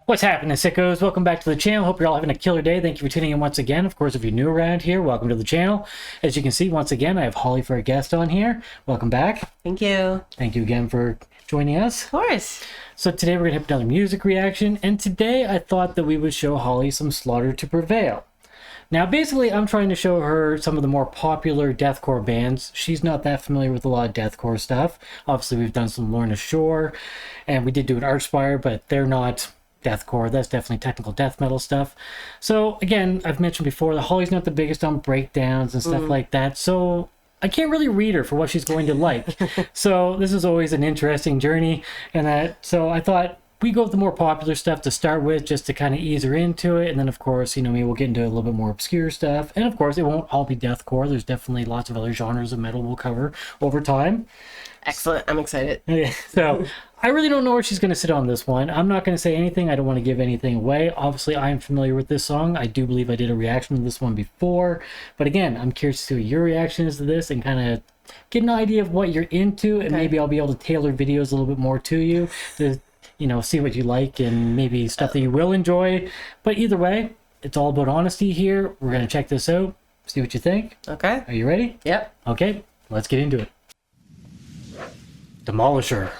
What's happening, sickos? Welcome back to the channel. Hope you're all having a killer day. Thank you for tuning in once again. Of course, if you're new around here, welcome to the channel. As you can see, once again, I have Holly for a guest on here. Welcome back. Thank you. Thank you again for joining us. Of course. So today we're going to have another music reaction, and today I thought that we would show Holly some Slaughter to Prevail. Now, basically, I'm trying to show her some of the more popular deathcore bands. She's not that familiar with a lot of deathcore stuff. Obviously, we've done some Lorna Shore, and we did do an Archspire, but they're not deathcore. That's definitely technical death metal stuff. So again, I've mentioned before that Holly's not the biggest on breakdowns and stuff like that, so I can't really read her for what she's going to like. So this is always an interesting journey, and so I thought we go with the more popular stuff to start with, just to kind of ease her into it, and then of course, you know, maybe we'll get into a little bit more obscure stuff, and of course it won't all be deathcore. There's definitely lots of other genres of metal we'll cover over time. Excellent. I'm excited. Okay, so I really don't know where she's going to sit on this one. I'm not going to say anything. I don't want to give anything away. Obviously, I am familiar with this song. I do believe I did a reaction to this one before. But again, I'm curious to see what your reaction is to this and kind of get an idea of what you're into. And maybe I'll be able to tailor videos a little bit more to you to, you know, see what you like and maybe stuff that you will enjoy. But either way, it's all about honesty here. We're going to check this out, see what you think. Okay. Are you ready? Yep. Okay, let's get into it. Demolisher.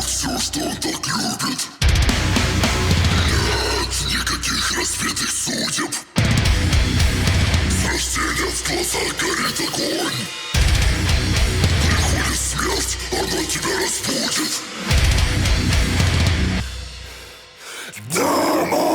Все, что он так любит. Нет никаких разбитых судеб. С рождения в глазах горит огонь. Приходит смерть, она тебя разбудит. Demolisher.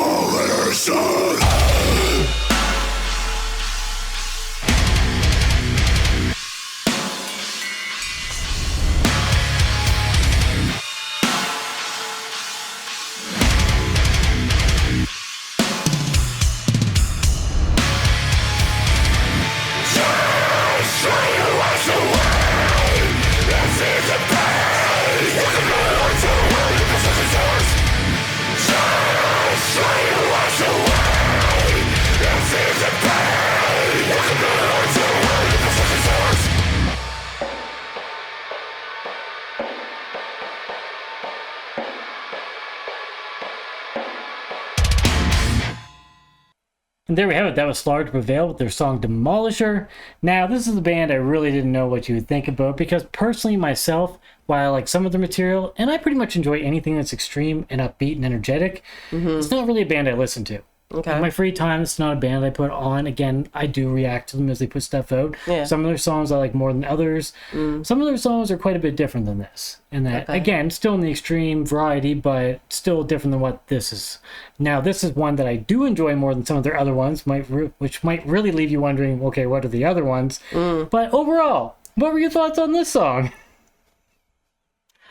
And there we have it. That was Slaughter to Prevail with their song Demolisher. Now, this is a band I really didn't know what you would think about because personally myself, while I like some of the material, and I pretty much enjoy anything that's extreme and upbeat and energetic, it's not really a band I listen to. Okay. In my free time, it's not a band I put on. Again, I do react to them as they put stuff out. Yeah. Some of their songs I like more than others. Some of their songs are quite a bit different than this. And that, again, still in the extreme variety, but still different than what this is. Now, this is one that I do enjoy more than some of their other ones, which might really leave you wondering, okay, what are the other ones? But overall, what were your thoughts on this song?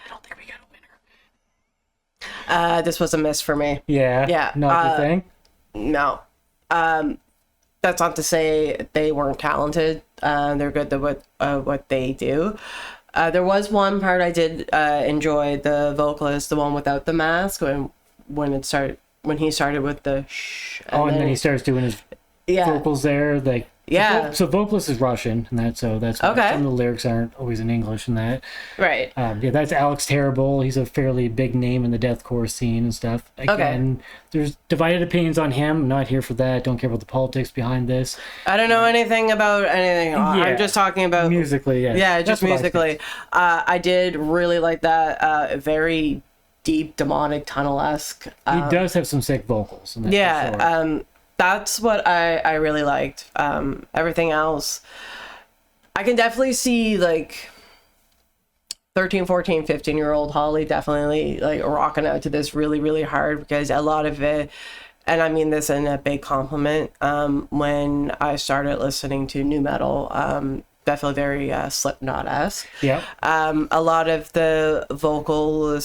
I don't think we got a winner. This was a miss for me. Yeah? Yeah, Not your thing? No. That's not to say they weren't talented. They're good at what they do. There was one part I did enjoy, the vocalist, the one without the mask, when he started with the shh. And then he starts doing his vocals there, like so vocalist is Russian, and that's why some of the lyrics aren't always in English and that. Right. That's Alex Terrible. He's a fairly big name in the deathcore scene and stuff. Again, there's divided opinions on him. I'm not here for that. Don't care about the politics behind this. I don't know anything about anything. I'm just talking about musically. Yeah, just musically. I did really like that very deep demonic tunnel-esque. He does have some sick vocals. In that for sure. That's what I really liked. Everything else, I can definitely see like 13, 14, 15-year-old Holly definitely like rocking out to this really, really hard, because a lot of it, and I mean this in a big compliment, when I started listening to nu metal, definitely very Slipknot-esque. Yeah. A lot of the vocal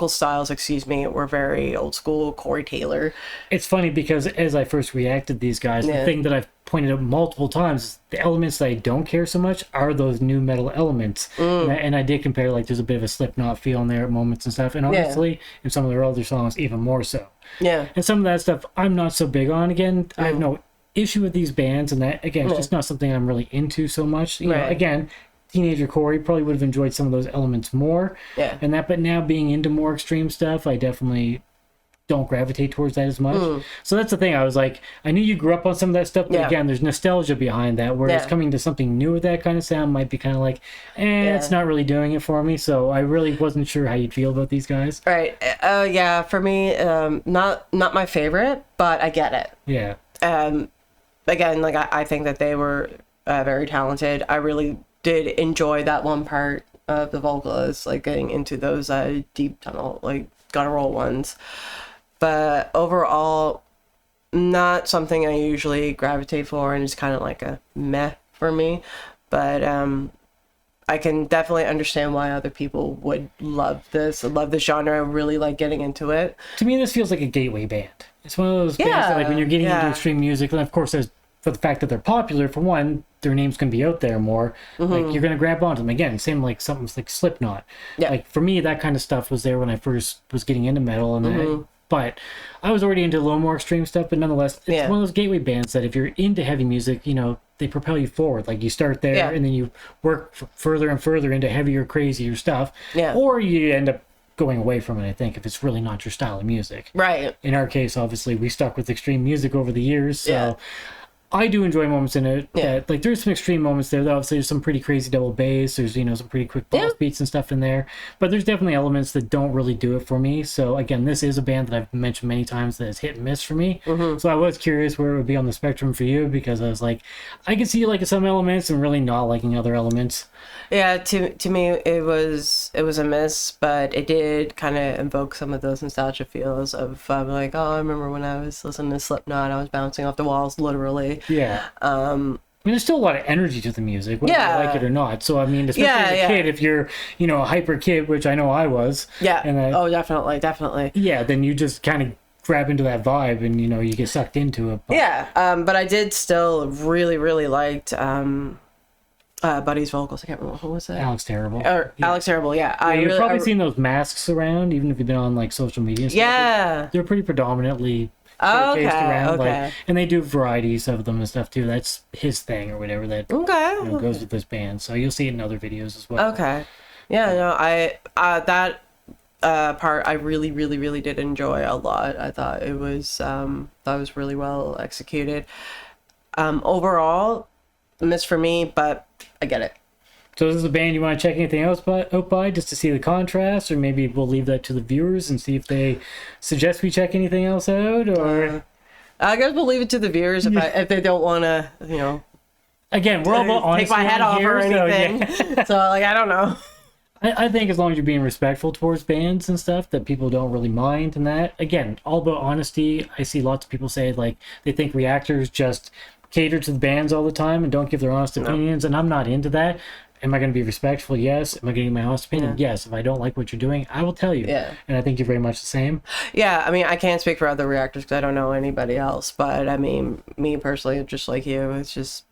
styles, were very old school Corey Taylor. It's funny because as I first reacted to these guys, the thing that I've pointed out multiple times, the elements that I don't care so much are those new metal elements. And I did compare, like, there's a bit of a Slipknot feel in there at moments and stuff. And honestly, in some of their other songs, even more so. Yeah. And some of that stuff I'm not so big on. Again, I have no issue with these bands, and that, again, it's just not something I'm really into so much. You know, again, teenager Corey probably would have enjoyed some of those elements more. Yeah. And that, but now being into more extreme stuff, I definitely don't gravitate towards that as much. So that's the thing. I was like, I knew you grew up on some of that stuff, but again, there's nostalgia behind that, whereas coming to something new with that kind of sound might be kind of like, it's not really doing it for me. So I really wasn't sure how you'd feel about these guys. Right. Yeah, for me, not my favorite, but I get it. Yeah. Again, like I think that they were very talented. I really did enjoy that one part of the vocalist, like getting into those deep tunnel, like guttural ones. But overall, not something I usually gravitate for, and it's kind of like a meh for me. But I can definitely understand why other people would love this, love this genre, really like getting into it. To me, this feels like a gateway band. It's one of those bands that, like, when you're getting into extreme music, and of course, there's, for the fact that they're popular, for one, their names can be out there more. Like, you're going to grab onto them. Again, same like something like Slipknot. Like, for me, that kind of stuff was there when I first was getting into metal, and but I was already into a little more extreme stuff, but nonetheless, it's one of those gateway bands that if you're into heavy music, you know, they propel you forward. Like, you start there, and then you work further and further into heavier, crazier stuff. Or you end up going away from it, I think, if it's really not your style of music. Right. In our case, obviously, we stuck with extreme music over the years, so I do enjoy moments in it. That, like, there's some extreme moments there. Obviously, there's some pretty crazy double bass. There's, you know, some pretty quick boss beats and stuff in there. But there's definitely elements that don't really do it for me. So, again, this is a band that I've mentioned many times that is hit and miss for me. So I was curious where it would be on the spectrum for you, because I was like, I can see you liking some elements and really not liking other elements. Yeah, to me, it was a miss, but it did kind of invoke some of those nostalgia feels of like, oh, I remember when I was listening to Slipknot, I was bouncing off the walls, literally. Yeah. I mean, there's still a lot of energy to the music, whether you like it or not. So, I mean, especially as a kid, if you're, you know, a hyper kid, which I know I was. Yeah. And definitely. Yeah, then you just kind of grab into that vibe and, you know, you get sucked into it. But, but I did still really, really liked Buddy's vocals. I can't remember, who was that? Alex Terrible. Alex Terrible, you've probably seen those masks around, even if you've been on, like, social media and stuff. They're pretty predominantly showcased around. Like, and they do varieties of them and stuff, too. That's his thing or whatever that goes with this band. So you'll see it in other videos as well. Yeah, no, part I really, really, really did enjoy a lot. I thought it was really well executed. Overall, a miss for me, but I get it. So is this a band you want to check anything else out by, just to see the contrast, or maybe we'll leave that to the viewers and see if they suggest we check anything else out, or... I guess we'll leave it to the viewers if they don't want to, you know... Again, we're all about honesty take my head off here, or anything. So, yeah. So, like, I don't know. I think as long as you're being respectful towards bands and stuff, that people don't really mind. And that, again, all about honesty. I see lots of people say, like, they think reactors just cater to the bands all the time and don't give their honest opinions, and I'm not into that. Am I going to be respectful? Yes. Am I getting my honest opinion? Yes. If I don't like what you're doing, I will tell you. Yeah. And I think you're very much the same. Yeah, I mean, I can't speak for other reactors because I don't know anybody else, but I mean, me personally, just like you, it's just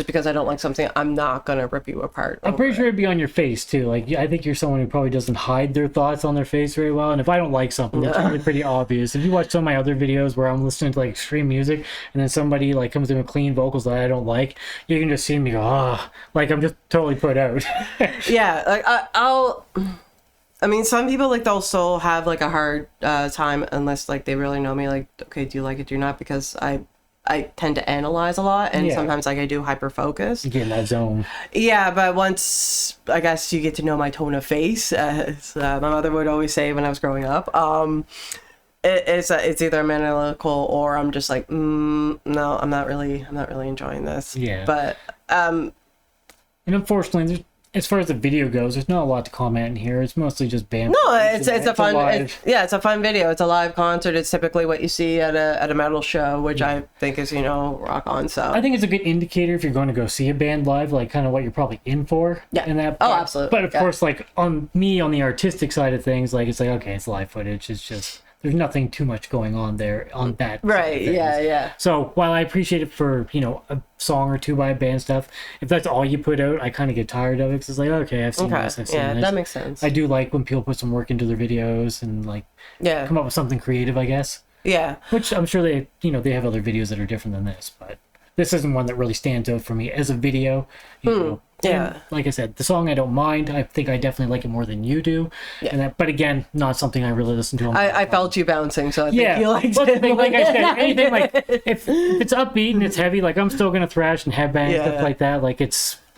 because I don't like something, I'm not gonna rip you apart. I'm pretty sure it'd be on your face too. Like, I think you're someone who probably doesn't hide their thoughts on their face very well. And if I don't like something, that's really pretty obvious. If you watch some of my other videos where I'm listening to like extreme music, and then somebody like comes in with clean vocals that I don't like, you can just see me go, like I'm just totally put out. Yeah, like I mean, some people, like, they'll still have like a hard time unless like they really know me. Like, okay, do you like it? Do you not? Because I tend to analyze a lot, and sometimes like I do hyper focus. You get in that zone. Yeah, but once I guess you get to know my tone of face, as my mother would always say when I was growing up, it's either maniacal or I'm just like, no, I'm not really enjoying this. Yeah. But and unfortunately, as far as the video goes, there's not a lot to comment in here. It's mostly just band. No, it's a fun live. it's a fun video. It's a live concert. It's typically what you see at a metal show, which I think is, you know, rock on. So I think it's a good indicator if you're going to go see a band live, like kind of what you're probably in for. Yeah. In that. Oh, absolutely. But of course, like on the artistic side of things, like it's like, okay, it's live footage. It's just there's nothing too much going on there on that. Right. Yeah. So while I appreciate it for, you know, a song or two by a band stuff, if that's all you put out, I kind of get tired of it because it's like, okay, I've seen this, I've seen this. That makes sense. I do like when people put some work into their videos and like come up with something creative, I guess. Yeah. Which I'm sure they, you know, they have other videos that are different than this, but this isn't one that really stands out for me as a video. You know. Yeah. And like I said, the song I don't mind. I think I definitely like it more than you do. Yeah. And that, but again, not something I really listen to. I felt you bouncing, so I think you liked it. Like I said, anything like if it's upbeat and it's heavy, like I'm still gonna thrash and headbang stuff like that. Like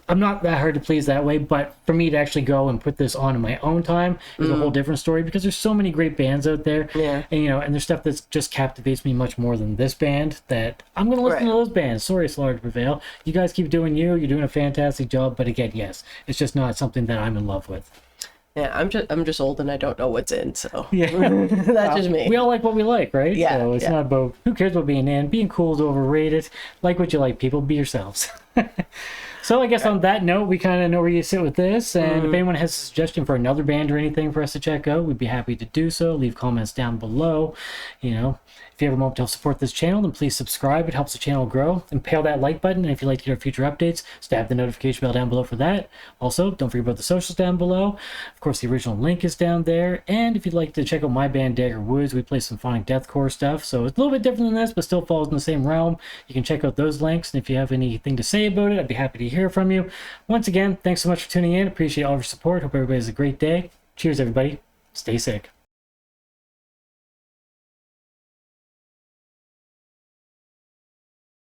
I'm not that hard to please that way, but for me to actually go and put this on in my own time is a whole different story because there's so many great bands out there. Yeah. And, you know, and there's stuff that just captivates me much more than this band that I'm going to listen to those bands. Sorry, Slaughter to Prevail. You guys keep doing you. You're doing a fantastic job. But again, yes, it's just not something that I'm in love with. Yeah, I'm just old and I don't know what's in, so yeah, that's just me. We all like what we like, right? Yeah. So it's not about who cares about being in. Being cool is overrated. Like what you like, people. Be yourselves. So I guess on that note, we kind of know where you sit with this. And if anyone has a suggestion for another band or anything for us to check out, we'd be happy to do so. Leave comments down below. You know, if you have a moment to help support this channel, then please subscribe. It helps the channel grow. Impale that like button. And if you'd like to get our future updates, stab the notification bell down below for that. Also, don't forget about the socials down below. Of course, the original link is down there. And if you'd like to check out my band, Dagger, we play symphonic deathcore stuff. So it's a little bit different than this, but still falls in the same realm. You can check out those links. And if you have anything to say about it, I'd be happy to hear from you. Once again, thanks so much for tuning in. Appreciate all of your support. Hope everybody has a great day. Cheers, everybody. Stay sick.